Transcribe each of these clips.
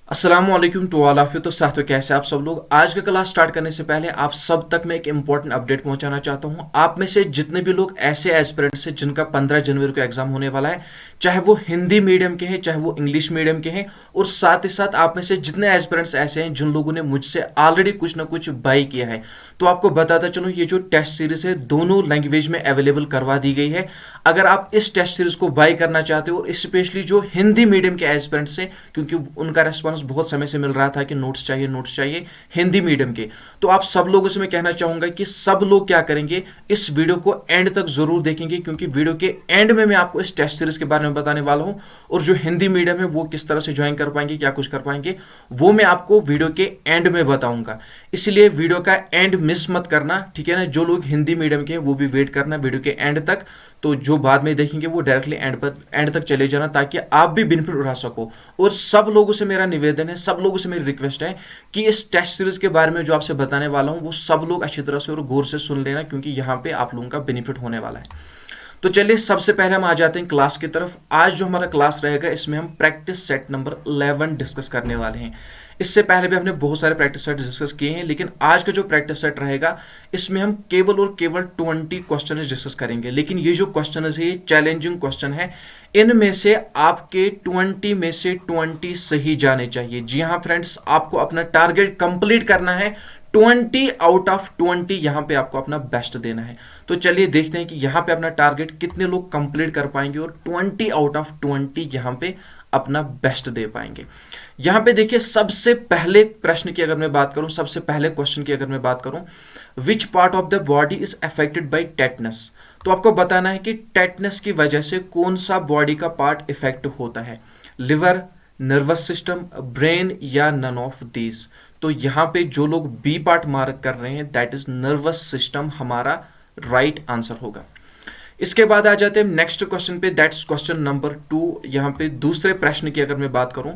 अस्सलामुअलैकुम to all of you. तो साथियों, कैसे आप सब लोग। आज का क्लास स्टार्ट करने से पहले आप सब तक मैं एक इंपॉर्टेंट अपडेट पहुंचाना चाहता हूं। आप में से जितने भी लोग ऐसे एस्पिरेंट्स हैं जिनका 15 जनवरी को एग्जाम होने वाला है, चाहे वो हिंदी मीडियम के हैं चाहे वो इंग्लिश मीडियम के हैं, और साथ ही साथ आप में से जितने एस्पिरेंट्स ऐसे हैं जिन लोगों ने मुझसे ऑलरेडी कुछ ना कुछ बाई किया है, तो आपको बताता चलूं ये जो टेस्ट सीरीज है दोनों लैंग्वेज में अवेलेबल करवा दी गई है। अगर आप इस टेस्ट सीरीज को बाई करना चाहते हो, और स्पेशली जो हिंदी मीडियम के एस्पिरेंट्स हैं, क्योंकि उनका रेस्पॉन्स बहुत समय से मिल रहा था कि नोट्स चाहिए हिंदी मीडियम के, तो आप सब लोगों से मैं कहना चाहूंगा कि सब लोग क्या करेंगे, इस वीडियो को एंड तक जरूर देखेंगे, क्योंकि वीडियो के एंड में मैं आपको इस टेस्ट सीरीज के बारे में बताने वाला हूं, और जो हिंदी मीडियम है वो किस तरह से ज्वाइन कर पाएंगे, क्या कुछ कर पाएंगे, वो मैं आपको वीडियो के एंड में बताऊंगा। इसलिए वीडियो का एंड मिस मत करना, ठीक है ना। जो लोग हिंदी मीडियम के हैं वो भी वेट करना वीडियो के एंड तक, तो जो बाद में देखेंगे वो डायरेक्टली एंड तक चले जाना, ताकि आप भी बेनिफिट उठा सको। और सब लोगों से मेरा निवेदन है, सब लोगों से मेरी रिक्वेस्ट है कि इस टेस्ट सीरीज के बारे में जो आपसे बताने वाला हूं वो सब लोग अच्छी तरह से और गौर से सुन लेना, क्योंकि यहां पे आप लोगों का बेनिफिट होने वाला है। तो चलिए सबसे पहले हम आ जाते हैं क्लास की तरफ। आज जो हमारा क्लास रहेगा इसमें हम प्रैक्टिस सेट नंबर 11 डिस्कस करने वाले हैं। इससे पहले भी हमने बहुत सारे प्रैक्टिस सेट डिस्कस किए हैं, लेकिन आज का जो प्रैक्टिस सेट रहेगा इसमें हम केवल और केवल 20 क्वेश्चन डिस्कस करेंगे। लेकिन ये जो क्वेश्चन है ये चैलेंजिंग क्वेश्चन है, इनमें से आपके 20 में से 20 सही जाने चाहिए। जी हाँ फ्रेंड्स, आपको अपना टारगेट कंप्लीट करना है। 20 आउट ऑफ 20 यहां पे आपको अपना बेस्ट देना है। तो चलिए देखते हैं कि यहां पे अपना टारगेट कितने लोग कंप्लीट कर पाएंगे और 20 आउट ऑफ 20 यहां पे अपना बेस्ट दे पाएंगे। यहां पे देखिए, सबसे पहले प्रश्न की अगर मैं बात करूं, सबसे पहले क्वेश्चन की अगर मैं बात करूं, which part of the body is affected by tetanus. तो आपको बताना है कि टेटनस की वजह से कौन सा बॉडी का पार्ट इफेक्ट होता है, लिवर, नर्वस सिस्टम, ब्रेन या नन ऑफ दीज। तो यहां पे जो लोग बी पार्ट मार्क कर रहे हैं दैट इज नर्वस सिस्टम, हमारा राइट आंसर होगा। इसके बाद आ जाते हैं नेक्स्ट क्वेश्चन पे, दैट्स क्वेश्चन नंबर 2। यहां पे दूसरे प्रश्न की अगर मैं बात करूं,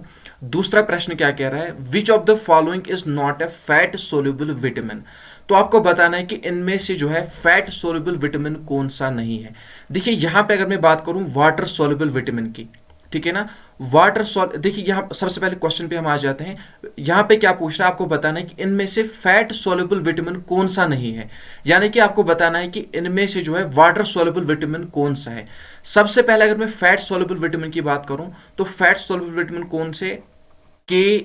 दूसरा प्रश्न क्या कह रहा है, which of the following is not a fat soluble vitamin. तो आपको बताना है कि इनमें से जो है फैट सोल्यूबल विटामिन कौन सा नहीं है। देखिए यहां पे अगर मैं बात करूं वाटर सोल्यूबल विटामिन की, ठीक है ना, वाटर सॉल, देखिए यहां सबसे पहले क्वेश्चन पे हम आ जाते हैं। यहां पे क्या पूछ रहा है, आपको बताना है कि इनमें से फैट सोल्यूबल विटामिन कौन सा नहीं है, यानी कि आपको बताना है कि इनमें से जो है वाटर सोल्यूबल विटामिन कौन सा है। सबसे पहले अगर मैं फैट सोल्यूबल विटामिन की बात करूं, तो फैट सोल्यूबल विटामिन कौन से, K,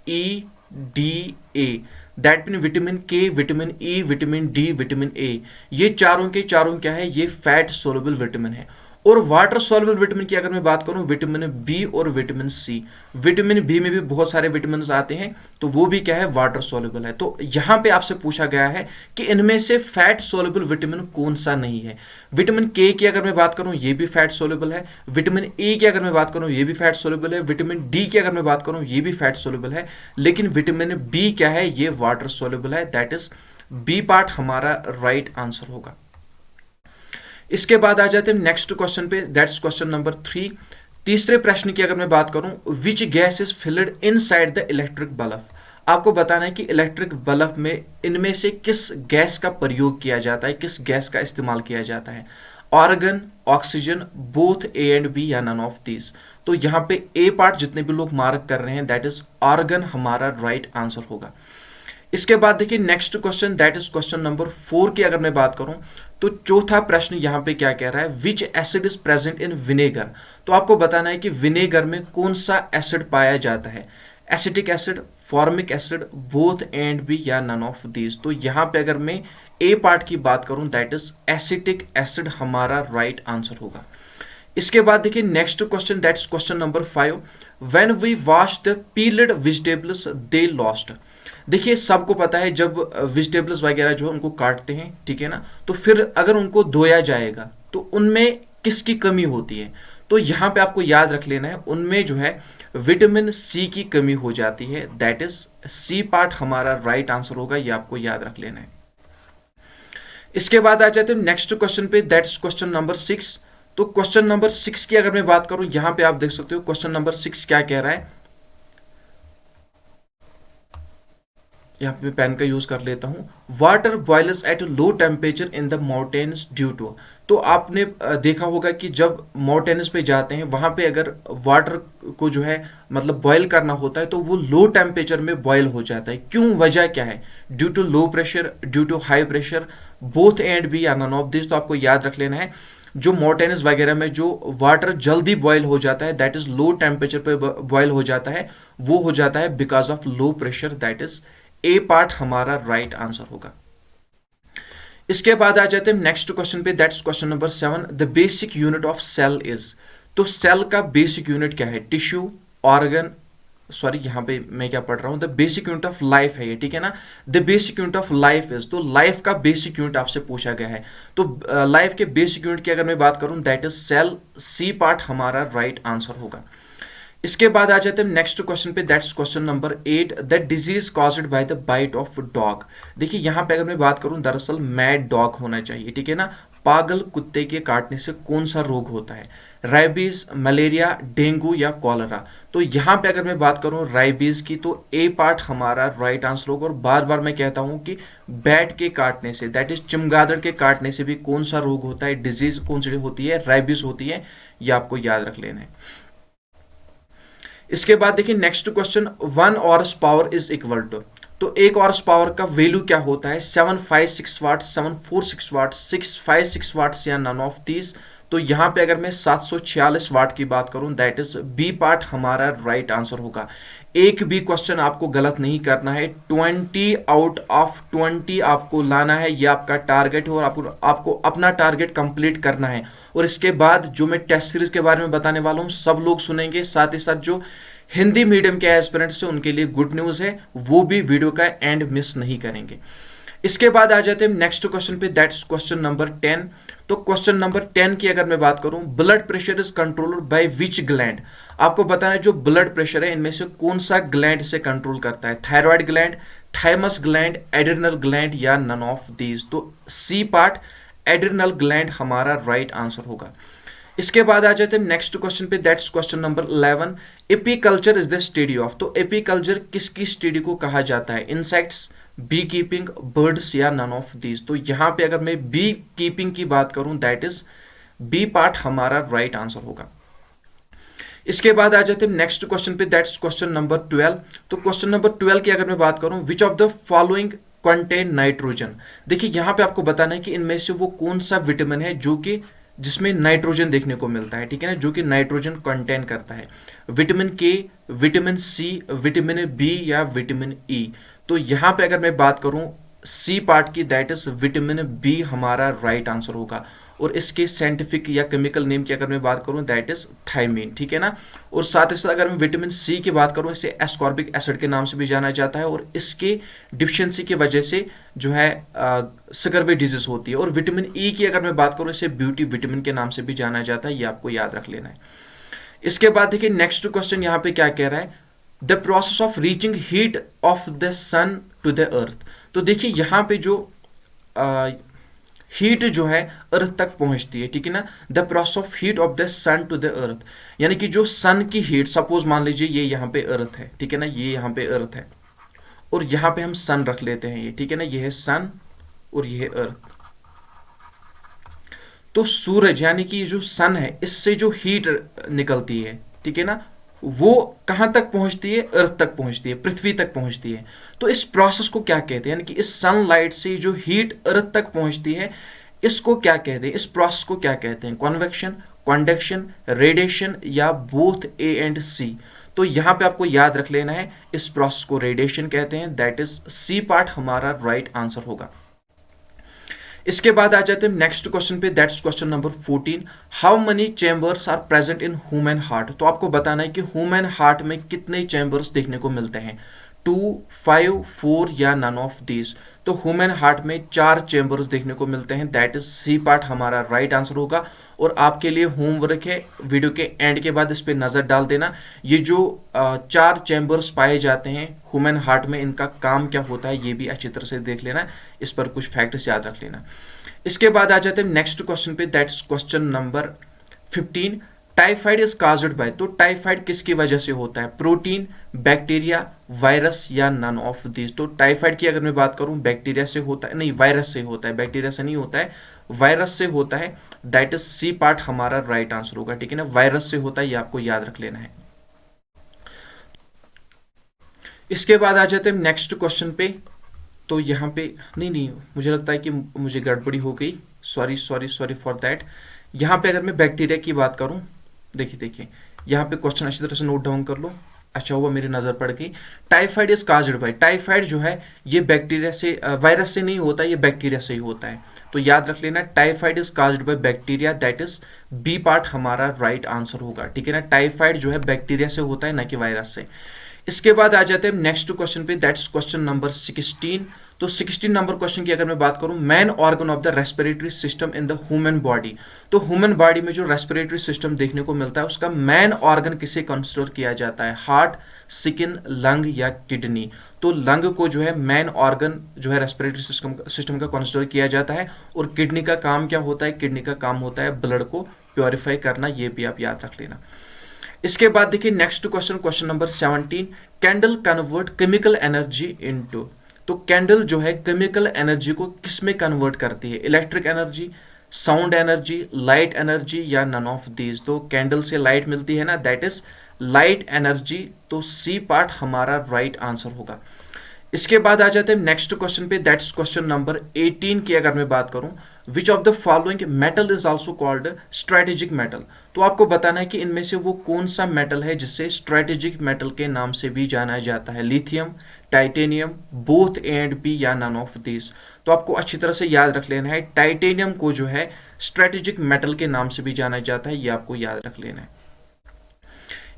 E, D, A, that mean vitamin K, vitamin E, vitamin D, vitamin A, ये चारों के चारों क्या है, ये फैट सोल्यूबल विटामिन है। और वाटर सॉल्युबल विटामिन की अगर मैं बात करूं, विटामिन बी और विटामिन सी, विटामिन बी में भी बहुत सारे विटामिन आते हैं, तो वो भी क्या है, वाटर सॉल्युबल है। तो यहां पे आपसे पूछा गया है कि इनमें से फैट सॉल्युबल विटामिन कौन सा नहीं है। विटामिन के की अगर मैं बात करूं ये भी फैट सॉल्युबल है, विटामिन ए की अगर मैं बात करूं ये भी फैट सॉल्युबल है, विटामिन डी की अगर मैं बात करूं ये भी फैट सॉल्युबल है, लेकिन विटामिन बी क्या है, ये वाटर सॉल्युबल है। दैट इज बी पार्ट हमारा राइट आंसर होगा। इसके बाद आ जाते हैं नेक्स्ट क्वेश्चन पे, दैट्स क्वेश्चन नंबर 3। तीसरे प्रश्न की अगर मैं बात करूं, which gas is filled inside the electric bulb. आपको बताना है कि इलेक्ट्रिक बल्ब में इनमें से किस गैस का प्रयोग किया जाता है, किस गैस का इस्तेमाल किया जाता है, organ, oxygen, both A and B या नन ऑफ दीज। तो यहां पे ए पार्ट जितने भी लोग मार्क कर रहे हैं दैट इज ऑर्गन, हमारा राइट आंसर होगा। इसके बाद देखिए next question, that is question number 4 की अगर मैं बात करूं, तो चौथा प्रश्न यहां पे क्या कह रहा है, विच acid is present in vinegar. तो आपको बताना है कि विनेगर में कौन सा एसिड पाया जाता है, acetic acid, formic acid, both and B या नन ऑफ दीज। तो यहां पे अगर मैं ए पार्ट की बात करूं दैट इज एसिटिक एसिड, हमारा राइट आंसर होगा। इसके बाद देखिए next question, that's question number 5। When we wash the peeled vegetables they lost. देखिए सबको पता है जब वेजिटेबल्स वगैरह जो है उनको काटते हैं, ठीक है ना, तो फिर अगर उनको धोया जाएगा तो उनमें किसकी कमी होती है। तो यहां पे आपको याद रख लेना है, उनमें जो है विटामिन सी की कमी हो जाती है। दैट इज सी पार्ट हमारा राइट आंसर होगा, ये आपको याद रख लेना है। इसके बाद आ जाते हैं नेक्स्ट क्वेश्चन पे, दैट्स क्वेश्चन नंबर 6। तो क्वेश्चन नंबर 6 की अगर मैं बात करूं, यहां पे आप देख सकते हो क्वेश्चन नंबर 6 क्या कह रहा है। यहाँ पे पेन का यूज कर लेता हूं। Water boils at low temperature in the mountains due to. तो आपने देखा होगा कि जब माउंटेन्स पे जाते हैं वहां पे अगर वाटर को जो है मतलब बॉयल करना होता है तो वो लो टेम्परेचर में बॉयल हो जाता है। क्यों, वजह क्या है? Due to low pressure, due to high pressure, both and B या नन ऑफ दिस। तो आपको याद रख लेना है जो माउंटेन्स वगैरह में जो वाटर जल्दी बॉयल हो जाता है, दैट इज लो टेम्परेचर पे बॉयल हो जाता है, वो हो जाता है because of low pressure. That is A part हमारा राइट आंसर होगा। इसके बाद आ जाते हैं नेक्स्ट क्वेश्चन पे, that's question number 7। The basic unit of cell is. तो सेल का बेसिक यूनिट क्या है? टिश्यू, ऑर्गन, सॉरी यहाँ पे मैं क्या पढ़ रहा हूं, the basic unit of life है ये, ठीक है ना। The basic unit of life is, तो लाइफ का बेसिक यूनिट आपसे पूछा गया है। तो लाइफ के बेसिक यूनिट की अगर मैं बात करूं that is cell, C part हमारा राइट आंसर होगा। इसके बाद आ जाते हैं नेक्स्ट क्वेश्चन पे, that's question number 8। The disease caused by the bite of dog. देखिए यहां पे अगर मैं बात करूं दरअसल मैड डॉग होना चाहिए, ठीक है ना। पागल कुत्ते के काटने से कौन सा रोग होता है? राइबीज, मलेरिया, डेंगू या कॉलरा। तो यहां पे अगर मैं बात करूं राइबीज की तो ए पार्ट हमारा राइट आंसर होगा। और बार बार मैं कहता हूं कि बैट के काटने से, दैट इज चमगादड़ के काटने से भी कौन सा रोग होता है, डिजीज कौन सी होती है? राइबीज होती है। ये आपको याद रख लेना है। इसके बाद देखिए next question, 1 horsepower is equal to. तो 1 हॉर्स पावर का वैल्यू क्या होता है? 756 वाट, 746 वाट, 656 वाट्स या नन ऑफ दीज। तो यहां पे अगर मैं 746 वाट की बात करूं दैट इज बी पार्ट हमारा राइट आंसर होगा। एक भी क्वेश्चन आपको गलत नहीं करना है, 20 आउट ऑफ 20 आपको लाना है, ये आपका टारगेट है और आपको अपना टारगेट कंप्लीट करना है। और इसके बाद जो मैं टेस्ट सीरीज के बारे में बताने वाला हूं सब लोग सुनेंगे, साथ ही साथ जो हिंदी मीडियम के एस्पिरेंट्स हैं उनके लिए गुड न्यूज है, वो भी वीडियो का एंड मिस नहीं करेंगे। इसके बाद आ जाते हैं नेक्स्ट क्वेश्चन पे, दैट्स क्वेश्चन नंबर 10। तो क्वेश्चन नंबर 10 की अगर मैं बात करूं, blood pressure is controlled by which gland. आपको बताना है जो ब्लड प्रेशर है इनमें से कौन सा ग्लैंड से कंट्रोल करता है? Thyroid gland, thymus gland, adrenal gland या नन ऑफ दीज। तो सी पार्ट एड्रिनल ग्लैंड हमारा राइट आंसर होगा। इसके बाद आ जाते हैं नेक्स्ट क्वेश्चन पे, that's question number 11। Apiculture is the study of. तो एपीकल्चर किसकी स्टडी को कहा जाता है? इंसेक्ट्स, बी कीपिंग, बर्ड्स या नन ऑफ दीज। तो यहां पे अगर मैं बी कीपिंग की बात करूं दैट इज बी पार्ट हमारा राइट आंसर होगा। इसके बाद आ जाते हैं नेक्स्ट क्वेश्चन पे, दैट्स क्वेश्चन नंबर 12। तो क्वेश्चन नंबर 12 की अगर मैं बात करूं, which of the following contain nitrogen. देखिए यहां पे आपको बताना है कि इनमें से वो कौन सा विटामिन है जो कि जिसमें नाइट्रोजन देखने को मिलता है, ठीक है ना, जो कि नाइट्रोजन कंटेन करता है। Vitamin K, vitamin C, vitamin B या विटामिन ई। तो यहां पे अगर मैं बात करूं सी पार्ट की दैट इज विटामिन बी हमारा राइट आंसर होगा। और इसके साइंटिफिक या केमिकल नेम की अगर मैं बात करूं दैट इज थायमीन, ठीक है ना। और साथ ही साथ अगर मैं विटामिन सी की बात करूं, इसे एस्कॉर्बिक एसिड के नाम से भी जाना जाता है और इसके डिफिशियंसी की वजह से जो है स्कर्वी डिजीज होती है। और विटामिन ई की अगर मैं बात करूं इसे ब्यूटी विटामिन के नाम से भी जाना जाता है, ये आपको याद रख लेना है। इसके बाद देखिए नेक्स्ट क्वेश्चन यहाँ पे क्या कह रहा है, the process of reaching heat of the sun to the earth. तो देखिए यहाँ पे जो हीट जो है अर्थ तक पहुंचती है, ठीक है ना, the process of heat of the sun to the earth, यानी कि जो सन की हीट, सपोज मान लीजिए ये यहाँ पे अर्थ है, ठीक है ना, ये यहाँ पे अर्थ है और यहाँ पे हम सन रख लेते हैं ये, ठीक है ना, ये है सन और ये है अर्थ। तो सूरज यानी कि जो सन है इससे जो हीट निकलती है, ठीक है ना, वो कहां तक पहुंचती है? अर्थ तक पहुंचती है, पृथ्वी तक पहुंचती है। तो इस प्रोसेस को क्या कहते हैं, यानी कि इस सनलाइट से जो हीट अर्थ तक पहुंचती है इसको क्या कहते हैं, इस प्रोसेस को क्या कहते हैं? कन्वेक्शन, कंडक्शन, रेडिएशन या बोथ ए एंड सी। तो यहां पे आपको याद रख लेना है इस प्रोसेस को रेडिएशन कहते हैं, दैट इज सी पार्ट हमारा राइट आंसर होगा। इसके बाद आ जाते हैं नेक्स्ट क्वेश्चन पे, that's question number 14। How many chambers are present in human heart. तो आपको बताना है कि ह्यूमन हार्ट में कितने चैम्बर्स देखने को मिलते हैं, 2, 5, 4 या नन ऑफ दीज। तो ह्यूमन हार्ट में 4 चैम्बर्स देखने को मिलते हैं, दैट इज सी पार्ट हमारा राइट आंसर होगा। और आपके लिए होमवर्क है, वीडियो के एंड के बाद इस पे नजर डाल देना, ये जो 4 चैम्बर्स पाए जाते हैं ह्यूमन हार्ट में इनका काम क्या होता है ये भी अच्छी तरह से देख लेना, इस पर कुछ फैक्ट्स याद रख लेना। इसके बाद आ जाते हैं नेक्स्ट क्वेश्चन पे, that's question number 15। Typhoid is caused bye. तो टाइफाइड किसकी वजह से होता है? प्रोटीन, बैक्टीरिया, वायरस या नन ऑफ दिस। तो टाइफाइड की अगर मैं बात करूं बैक्टीरिया से होता है, नहीं वायरस से होता है, बैक्टीरिया से नहीं होता है, वायरस से होता है, दैट इज सी पार्ट हमारा राइट आंसर होगा, ठीक है ना, वायरस से होता है, ये आपको याद रख लेना है। इसके बाद आ जाते हैं नेक्स्ट क्वेश्चन पे। तो यहाँ पे नहीं नहीं, मुझे लगता है कि मुझे गड़बड़ी हो गई, sorry sorry sorry for that. यहाँ पे अगर मैं बैक्टीरिया की बात करूँ, देखिए देखिए, यहाँ पे क्वेश्चन अच्छी तरह से नोट डाउन कर लो। अच्छा हुआ मेरी नज़र पड़ गई। Typhoid is caused bye, typhoid जो है ये बैक्टीरिया से, वायरस से नहीं होता, ये बैक्टीरिया से ही होता है। तो याद रख लेना, typhoid is caused by bacteria, that is B part हमारा राइट आंसर होगा, ठीक है ना। टाइफाइड जो है बैक्टीरिया से होता है, ना कि वायरस से। इसके बाद आ जाते हैं नेक्स्ट क्वेश्चन पे, दैट्स क्वेश्चन नंबर 16। तो 16 नंबर क्वेश्चन की अगर मैं बात करूं, man organ of the respiratory system in the human body. तो ह्यूमन बॉडी में जो रेस्पिरेटरी सिस्टम देखने को मिलता है, उसका मैन ऑर्गन किसे कंसिडर किया जाता है, हार्ट, स्किन, लंग या किडनी। तो लंग को जो है मैन ऑर्गन जो है रेस्पिरेटरी सिस्टम का कंसिडर किया जाता है। और किडनी का काम क्या होता है, किडनी का काम होता है ब्लड को प्योरीफाई करना, ये भी आप याद रख लेना। इसके बाद देखिए next question, question number 17, candle convert chemical energy into. तो कैंडल जो है केमिकल एनर्जी को किस में कन्वर्ट करती है, electric energy, sound energy, light energy या नन ऑफ दीज। तो कैंडल से लाइट मिलती है ना, दैट इज लाइट एनर्जी। तो सी पार्ट हमारा राइट आंसर होगा। इसके बाद आ जाते हैं नेक्स्ट क्वेश्चन पे, दैट्स क्वेश्चन नंबर 18 की अगर मैं बात करूं, which of the following metal is also called strategic metal. तो आपको बताना है कि इनमें से वो कौन सा मेटल है जिसे स्ट्रेटेजिक मेटल के नाम से भी जाना जाता है, lithium, titanium, both A and B या नन ऑफ दिस। तो आपको अच्छी तरह से याद रख लेना है, टाइटेनियम को जो है स्ट्रेटेजिक मेटल के नाम से भी जाना जाता है, ये आपको याद रख लेना है।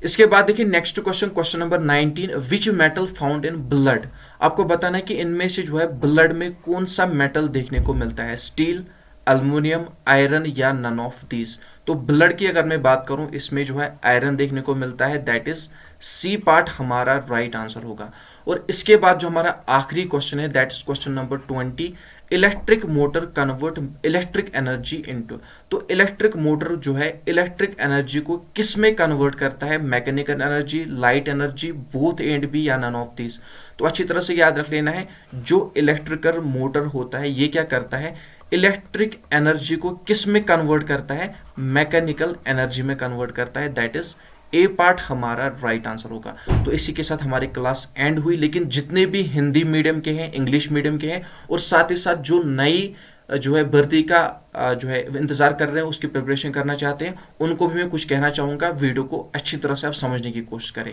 इसके बाद देखिए next question, question number 19, which metal found in blood. आपको बताना है कि इनमें से जो है ब्लड में कौन सा मेटल देखने को मिलता है, स्टील, अल्युमिनियम, आयरन या नन ऑफ दीज। तो ब्लड की अगर मैं बात करूं, इसमें जो है आयरन देखने को मिलता है, दैट इज सी पार्ट हमारा राइट आंसर होगा। और इसके बाद जो हमारा आखिरी क्वेश्चन है, that is question number 20, electric motor convert electric energy into. तो इलेक्ट्रिक मोटर जो है इलेक्ट्रिक एनर्जी को किस में कन्वर्ट करता है, mechanical energy, light energy, both and B या नन ऑफ दिस। तो अच्छी तरह से याद रख लेना है, जो इलेक्ट्रिकल मोटर होता है ये क्या करता है, इलेक्ट्रिक एनर्जी को किस में कन्वर्ट करता है, मैकेनिकल एनर्जी में कन्वर्ट करता है, दैट इज ए पार्ट हमारा राइट आंसर होगा। तो इसी के साथ हमारी क्लास एंड हुई। लेकिन जितने भी हिंदी मीडियम के हैं, इंग्लिश मीडियम के हैं, और साथ ही साथ जो नई जो है भर्ती का जो है इंतजार कर रहे हैं, उसकी प्रिपरेशन करना चाहते हैं, उनको भी मैं कुछ कहना चाहूँगा। वीडियो को अच्छी तरह से आप समझने की कोशिश करें।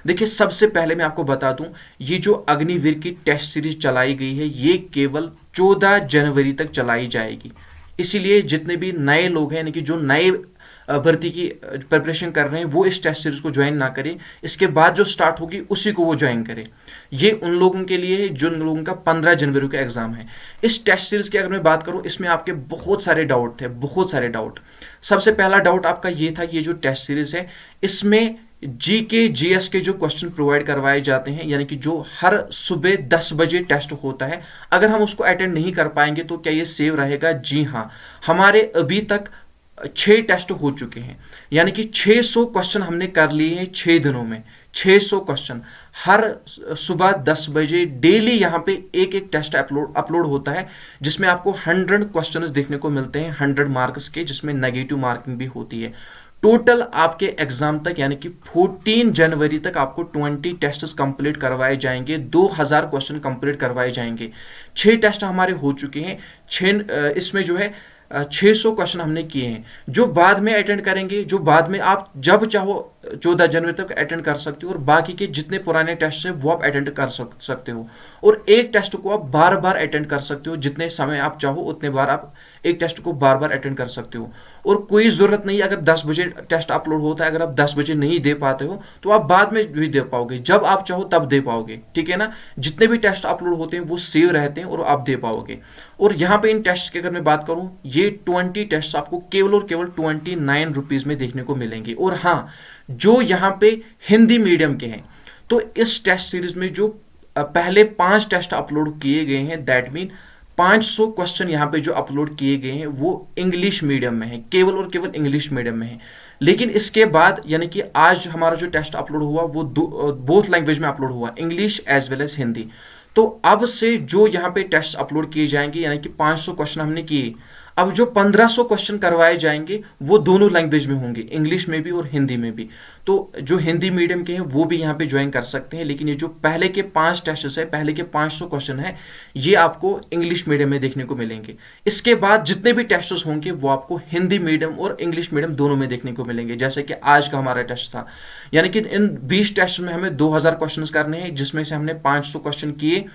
देखिए सबसे पहले मैं आपको बता दूं, ये जो अग्निवीर की टेस्ट सीरीज चलाई गई है, ये केवल 14 जनवरी तक चलाई जाएगी। इसीलिए जितने भी नए लोग हैं, यानी कि जो नए भर्ती की प्रिपरेशन कर रहे हैं, वो इस टेस्ट सीरीज को ज्वाइन ना करें। इसके बाद जो स्टार्ट होगी उसी को वो ज्वाइन करें। ये उन लोगों के लिए है जिन लोगों का 15 जनवरी का एग्जाम है। इस टेस्ट सीरीज की अगर मैं बात करूं, इसमें आपके बहुत सारे डाउट थे, बहुत सारे डाउट। सबसे पहला डाउट आपका ये था, ये जो टेस्ट सीरीज है इसमें जीके जीएस के जो क्वेश्चन प्रोवाइड करवाए जाते हैं, यानी कि जो हर सुबह 10 बजे टेस्ट होता है, अगर हम उसको अटेंड नहीं कर पाएंगे तो क्या ये सेव रहेगा? जी हाँ, हमारे अभी तक 6 टेस्ट हो चुके हैं, यानी कि 600 क्वेश्चन हमने कर लिए हैं 6 दिनों में। 600 क्वेश्चन हर सुबह 10 बजे डेली यहाँ पे एक एक टेस्ट अपलोड होता है, जिसमें आपको 100 क्वेश्चंस देखने को मिलते हैं, 100 मार्क्स के, जिसमें नेगेटिव मार्किंग भी होती है। टोटल आपके एग्जाम तक यानी कि 14 जनवरी तक आपको 20 टेस्ट कंप्लीट करवाए जाएंगे, 2000 क्वेश्चन कंप्लीट करवाए जाएंगे। 6 टेस्ट हमारे हो चुके हैं, 6 इसमें जो है 600 क्वेश्चन हमने किए हैं। जो बाद में अटेंड करेंगे, जो बाद में आप जब चाहो 14 जनवरी तक अटेंड कर सकते हो, और बाकी के जितने पुराने टेस्ट हैं वो आप अटेंड कर सकते हो। और एक टेस्ट को आप बार बार अटेंड कर सकते हो, जितने समय आप चाहो उतने बार आप एक टेस्ट को बार बार अटेंड कर सकते हो। और कोई ज़रूरत नहीं, अगर 10 बजे टेस्ट अपलोड होता है, अगर आप 10 बजे नहीं दे पाते हो तो आप बाद में भी दे पाओगे, जब आप चाहो तब दे पाओगे, ठीक है ना। जितने भी टेस्ट अपलोड होते हैं वो सेव रहते हैं और आप दे पाओगे। और यहाँ पे इन टेस्ट की अगर मैं बात करूँ, ये 20 टेस्ट आपको केवल और केवल 29 रुपीज़ में देखने को मिलेंगे। और हाँ, जो यहाँ पे हिंदी मीडियम के हैं, तो इस टेस्ट सीरीज में जो पहले 5 टेस्ट अपलोड किए गए हैं, दैट मीन 500 क्वेश्चन यहाँ पे जो अपलोड किए गए हैं वो इंग्लिश मीडियम में है, केवल और केवल इंग्लिश मीडियम में है। लेकिन इसके बाद यानी कि आज हमारा जो टेस्ट अपलोड हुआ वो बोथ लैंग्वेज में अपलोड हुआ, English as well as Hindi. तो अब से जो यहाँ पे टेस्ट अपलोड किए जाएंगे, यानी कि 500 क्वेश्चन हमने किए, अब जो 1500 क्वेश्चन करवाए जाएंगे वो दोनों लैंग्वेज में होंगे, इंग्लिश में भी और हिंदी में भी। तो जो हिंदी मीडियम के हैं वो भी यहाँ पे ज्वाइन कर सकते हैं, लेकिन ये जो पहले के 5 टेस्ट है, पहले के 500 क्वेश्चन है, ये आपको इंग्लिश मीडियम में देखने को मिलेंगे। इसके बाद जितने भी टेस्ट होंगे वो आपको हिंदी मीडियम और इंग्लिश मीडियम दोनों में देखने को मिलेंगे। जैसे कि आज का हमारा टेस्ट था, यानी कि इन 20 टेस्ट में हमें 2000 क्वेश्चन करने हैं, जिसमें से हमने 500 क्वेश्चन किए,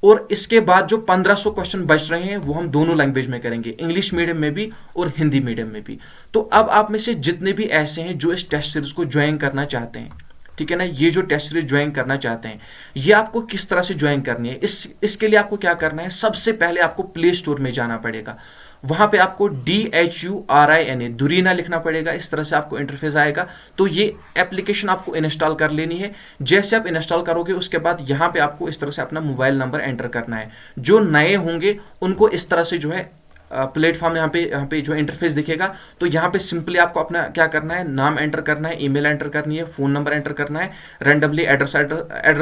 और इसके बाद जो 1500 क्वेश्चन बच रहे हैं वो हम दोनों लैंग्वेज में करेंगे, इंग्लिश मीडियम में भी और हिंदी मीडियम में भी। तो अब आप में से जितने भी ऐसे हैं जो इस टेस्ट सीरीज को ज्वाइन करना चाहते हैं, ठीक है ना, ये जो टेस्ट सीरीज ज्वाइन करना चाहते हैं, ये आपको किस तरह से ज्वाइन करनी है, इसके लिए आपको क्या करना है, सबसे पहले आपको प्ले स्टोर में जाना पड़ेगा। वहां पे आपको DHURINA दुरीना लिखना पड़ेगा, इस तरह से आपको इंटरफेस आएगा। तो ये एप्लीकेशन आपको इंस्टॉल कर लेनी है। जैसे आप इंस्टॉल करोगे उसके बाद यहाँ पे आपको इस तरह से अपना मोबाइल नंबर एंटर करना है। जो नए होंगे उनको इस तरह से जो है प्लेटफॉर्म यहाँ पे जो इंटरफेस दिखेगा, तो यहाँ पे सिंपली आपको अपना क्या करना है, नाम एंटर करना है, ईमेल एंटर करनी है, फोन नंबर एंटर करना है, रैंडमली एड्रेस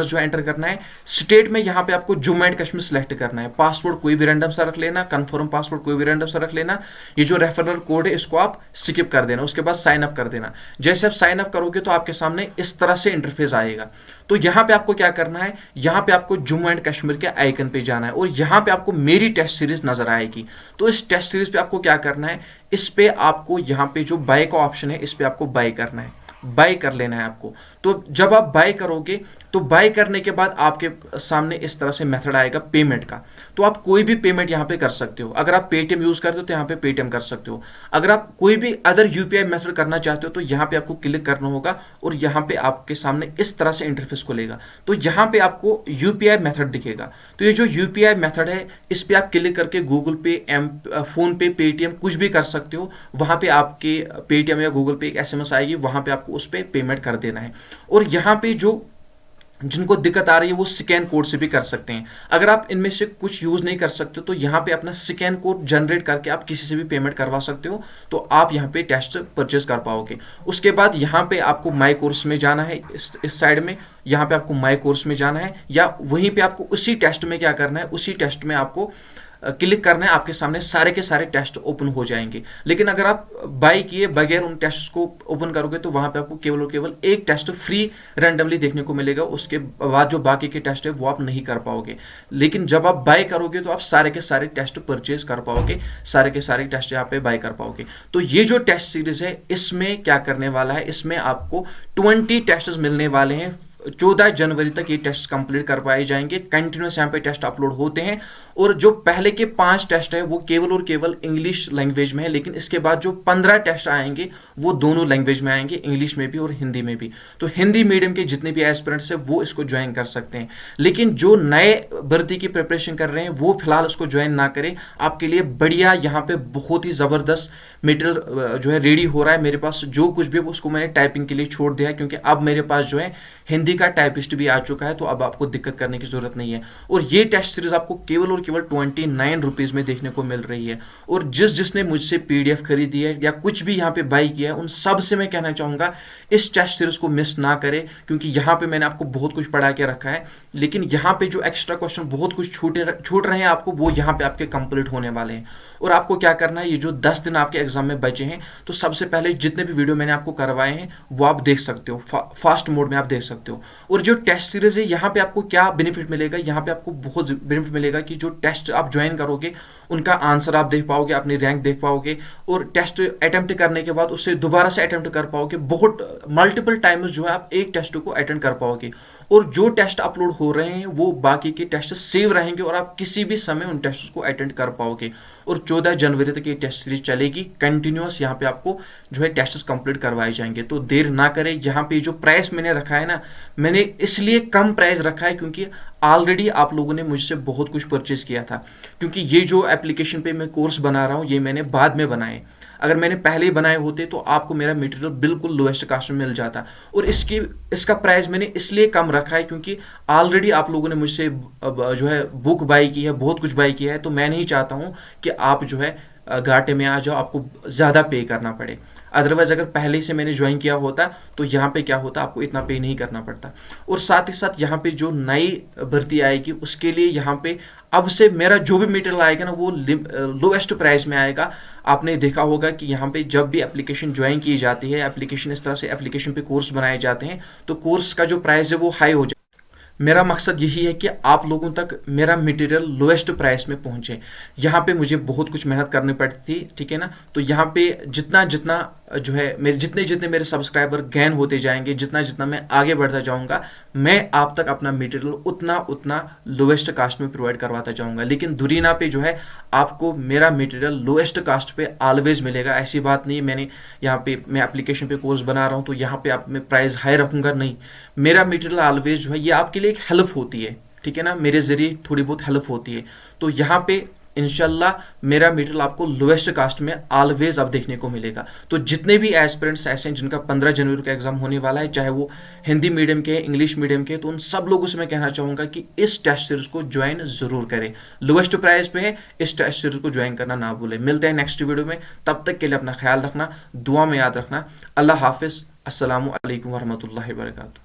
जो एंटर करना है। स्टेट में यहाँ पे आपको जम्मू एंड कश्मीर सेलेक्ट करना है। पासवर्ड कोई भी रैंडम सा रख लेना, कंफर्म पासवर्ड कोई भी रैंडम सा रख लेना। ये जो रेफरल कोड है इसको आप स्किप कर देना, उसके बाद साइन अप कर देना। जैसे आप साइन अप करोगे तो आपके सामने इस तरह से इंटरफेस आएगा। तो यहाँ पे आपको क्या करना है, यहाँ पे आपको जम्मू एंड कश्मीर के आइकन पे जाना है और यहाँ पे आपको मेरी टेस्ट सीरीज नजर आएगी। तो इस टेस्ट सीरीज पे आपको क्या करना है, इस पे आपको यहाँ पे जो बाय का ऑप्शन है इस पे आपको बाय करना है, बाय कर लेना है आपको। तो जब आप बाय करोगे तो बाय करने के बाद आपके सामने इस तरह से मेथड आएगा पेमेंट का। तो आप कोई भी पेमेंट यहाँ पे कर सकते हो। अगर आप पेटीएम यूज करते हो तो यहाँ पे पेटीएम कर सकते हो। अगर आप कोई भी अदर यूपीआई मेथड करना चाहते हो तो यहाँ पे आपको क्लिक करना होगा और यहाँ पे आपके सामने इस तरह से इंटरफेस खुलेगा। तो यहाँ पे आपको यूपीआई मेथड दिखेगा। तो ये जो यूपीआई मेथड है इस पे आप क्लिक करके गूगल पे, फोन पे, पेटीएम कुछ भी कर सकते हो। वहां पे आपके पेटीएम या गूगल पे एक SMS आएगी, वहां पे आपको उस पर पेमेंट कर देना है। और यहाँ पे जो जिनको दिक्कत आ रही है वो स्कैन कोड से भी कर सकते हैं। अगर आप इनमें से कुछ यूज नहीं कर सकते तो यहाँ पे अपना स्कैन कोड जनरेट करके आप किसी से भी पेमेंट करवा सकते हो, तो आप यहाँ पे टेस्ट परचेज कर पाओगे। उसके बाद यहाँ पे आपको माई कोर्स में जाना है, इस साइड में यहाँ पे आपको माई कोर्स में जाना है, या वहीं पे आपको उसी टेस्ट में क्या करना है, उसी टेस्ट में आपको क्लिक करना है। आपके सामने सारे के सारे टेस्ट ओपन हो जाएंगे। लेकिन अगर आप बाय किए बगैर उन टेस्ट को ओपन करोगे तो वहां पे आपको केवल और केवल एक टेस्ट फ्री रैंडमली देखने को मिलेगा। उसके बाद जो बाकी के टेस्ट है वो आप नहीं कर पाओगे। लेकिन जब आप बाय करोगे तो आप सारे के सारे टेस्ट परचेज कर पाओगे, सारे के सारे टेस्ट यहाँ पे बाय कर पाओगे। तो ये जो टेस्ट सीरीज है इसमें क्या करने वाला है, इसमें आपको 20 टेस्ट मिलने वाले हैं। 14 जनवरी तक ये टेस्ट कंप्लीट कर पाए जाएंगे। कंटिन्यूस यहाँ पे टेस्ट अपलोड होते हैं और जो पहले के 5 टेस्ट है वो केवल और केवल इंग्लिश लैंग्वेज में है, लेकिन इसके बाद जो 15 टेस्ट आएंगे वो दोनों लैंग्वेज में आएंगे, इंग्लिश में भी और हिंदी में भी। तो हिंदी मीडियम के जितने भी एस्पिरेंट्स है वो इसको ज्वाइन कर सकते हैं। लेकिन जो नए भर्ती की प्रिपरेशन कर रहे हैं वो फिलहाल उसको ज्वाइन ना करें। आपके लिए बढ़िया यहाँ पे बहुत ही जबरदस्त मटेरियल जो है रेडी हो रहा है। मेरे पास जो कुछ भी उसको मैंने टाइपिंग के लिए छोड़ दिया है, क्योंकि अब मेरे पास जो है हिंदी का टाइपिस्ट भी आ चुका है, तो अब आपको दिक्कत करने की जरूरत नहीं है। और ये टेस्ट सीरीज आपको केवल और केवल 29 रुपीज में देखने को मिल रही है। और जिसने मुझसे PDF खरीदी है या कुछ भी यहाँ पे बाई किया है उन सब से मैं कहना चाहूंगा इस टेस्ट सीरीज को मिस ना करें, क्योंकि यहाँ पे मैंने आपको बहुत कुछ पढ़ा के रखा है। लेकिन यहाँ पे जो एक्स्ट्रा क्वेश्चन बहुत कुछ छूट रहे हैं आपको, वो यहाँ पे आपके कंप्लीट होने वाले हैं। और आपको क्या करना है, ये जो 10 दिन आपके एग्जाम में बचे हैं, तो सबसे पहले जितने भी वीडियो मैंने आपको करवाए हैं वो आप देख सकते हो, फास्ट मोड में आप देख सकते हो। और जो टेस्ट सीरीज है यहाँ पे आपको क्या बेनिफिट मिलेगा, यहाँ पे आपको बहुत बेनिफिट मिलेगा कि जो टेस्ट आप ज्वाइन करोगे उनका आंसर आप देख पाओगे, अपनी रैंक देख पाओगे, और टेस्ट अटेम्प्ट करने के बाद उससे दोबारा से अटेम्प्ट कर पाओगे। बहुत मल्टीपल टाइम्स जो है आप एक टेस्ट को अटेंड कर पाओगे। और जो टेस्ट अपलोड हो रहे हैं वो बाकी के टेस्ट सेव रहेंगे और आप किसी भी समय उन टेस्ट को अटेंड कर पाओगे। और 14 जनवरी तक ये टेस्ट सीरीज चलेगी कंटिन्यूअस। यहाँ पे आपको जो है टेस्ट कंप्लीट करवाए जाएंगे, तो देर ना करें। यहाँ पे जो प्राइस मैंने रखा है ना, मैंने इसलिए कम प्राइस रखा है क्योंकि ऑलरेडी आप लोगों ने मुझसे बहुत कुछ परचेज किया था। क्योंकि ये जो एप्लीकेशन पे मैं कोर्स बना रहा हूँ ये मैंने बाद में बनाए। अगर मैंने पहले ही बनाए होते तो आपको मेरा मटेरियल बिल्कुल लोएस्ट कास्ट में मिल जाता। और इसका प्राइस मैंने इसलिए कम रखा है क्योंकि ऑलरेडी आप लोगों ने मुझसे जो है बुक बाई की है, बहुत कुछ बाई किया है। तो मैं नहीं चाहता हूँ कि आप जो है घाटे में आ जाओ, आपको ज़्यादा पे करना पड़े। अदरवाइज अगर पहले से मैंने ज्वाइन किया होता तो यहाँ पे क्या होता, आपको इतना पे नहीं करना पड़ता। और साथ ही साथ यहाँ पे जो नई भर्ती आएगी उसके लिए यहाँ पे अब से मेरा जो भी मटेरियल आएगा ना वो लोएस्ट प्राइस में आएगा। आपने देखा होगा कि यहाँ पे जब भी एप्लीकेशन ज्वाइन की जाती है, एप्लीकेशन इस तरह से एप्लीकेशन पे कोर्स बनाए जाते हैं, तो कोर्स का जो प्राइस है वो हाई हो जाए। मेरा मकसद यही है कि आप लोगों तक मेरा मटेरियल लोएस्ट प्राइस में पहुंचे। यहाँ पे मुझे बहुत कुछ मेहनत करनी पड़ती थी, ठीक है ना। तो यहाँ पे जितना जितना जो है मेरे जितने जितने मेरे सब्सक्राइबर गेन होते जाएंगे, जितना जितना मैं आगे बढ़ता जाऊंगा, मैं आप तक अपना मटेरियल उतना उतना लोएस्ट कास्ट में प्रोवाइड करवाता जाऊंगा। लेकिन दुरीना पे जो है आपको मेरा मटेरियल लोएस्ट कास्ट पे ऑलवेज मिलेगा। ऐसी बात नहीं मैंने यहाँ पे मैं एप्लीकेशन पे कोर्स बना रहा हूँ तो यहाँ पे आप मैं प्राइस हाई रखूंगा, नहीं। मेरा मटेरियल ऑलवेज जो है ये आपके लिए एक हेल्प होती है, ठीक है ना, मेरे जरिए थोड़ी बहुत हेल्प होती है। तो यहाँ पे इंशाल्लाह मेरा मटेरियल आपको लोएस्ट कास्ट में ऑलवेज अब देखने को मिलेगा। तो जितने भी एस्पिरेंट्स ऐसे हैं जिनका 15 जनवरी का एग्जाम होने वाला है, चाहे वो हिंदी मीडियम के, इंग्लिश मीडियम के, तो उन सब लोगों से मैं कहना चाहूंगा कि इस टेस्ट सीरीज को ज्वाइन जरूर करें। लोएस्ट प्राइस पे है, इस टेस्ट सीरीज को ज्वाइन करना ना भूलें। मिलते हैं नेक्स्ट वीडियो में, तब तक के लिए अपना ख्याल रखना, दुआ में याद रखना। अल्लाह हाफिज, अस्सलामु अलैकुम वरहमतुल्लाहि वबरकातुहू।